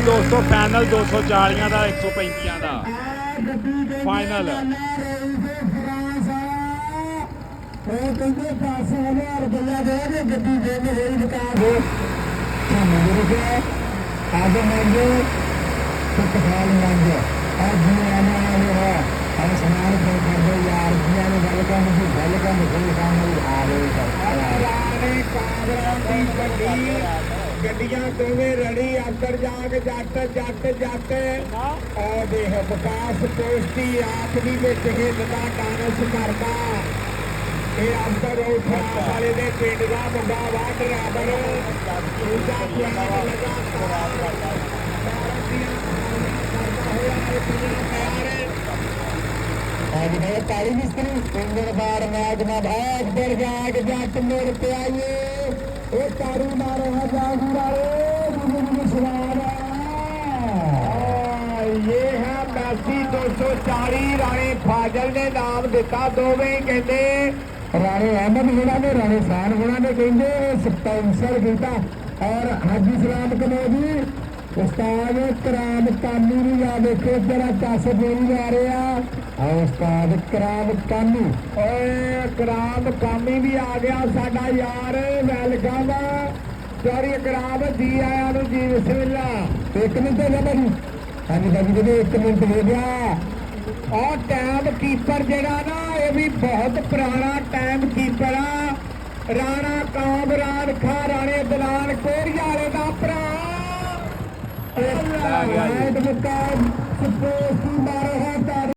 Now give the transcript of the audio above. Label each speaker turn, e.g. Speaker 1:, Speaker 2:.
Speaker 1: ਦੋਸਤੋ ਫਾਈਨਲ 240 ਦਾ 135 ਦਾ ਫਾਈਨਲ
Speaker 2: ਉਹ ਕਹਿੰਦੇ 10,000 ਰੁਪਇਆ ਦੇ ਕੇ ਗੱਡੀ ਦੇ ਕੇ ਹੋਈ ਦੁਕਾਨ ਦੇ ਅੱਜ ਮੰਗੇ ਸੁੱਖ ਖਾਲ ਮੰਗੇ ਅੱਜ ਆਣਾ ਹੈ हम समान को कर दो यार जिया ने गल कर मुझे काम आ रहे हैं गड्डियां दोवे रड़ी अंदर जाके जट जट जट और देख विकास पोस्टी आप भी विच हिलदा डांस करदा ਇਹ ਅੰਦਰ ਉਠਾ ਵਾਲੇ ਦੇ ਪਿੰਡ ਦਾ ਮੁੰਡਾ ਵਾ ਡਰਾਈਵਰ ਉਹਦਾ ਪਿਆਰ ਲਗਾ ਕਰਦਾ ਹੋਇਆ आज मैं ताली मिस्त्री इंजन बार मैच में भाग दर जाग जट मेरे पे आइए वो तारू मारो है जागू वाले सवार ये है मैसी 240 राणे फाजल ने नाम दिता दोवें कहते राणे अहमद गुणा ने राणे शान गुणा ने कहते स्पॉन्सर किया और हाजी सलाम कमोदी उस्ताद कराम कानी भी आ देखो जरा दस बोली जा रहे हैं उस्ताद कराम कानी कराम कानी भी आ गया साडा यार वेलकम सॉरी कराम जी आया जी बिस्मिल्ला एक मिनट हो गया भाजी हाँ जी भाजी जी एक मिनट हो गया और टाइम कीपर जरा ना ये भी बहुत पुराना टाइम कीपर आ राणा कामरान खा राणे दलान कोरिया वाले का भरा सपोर्ट मारो है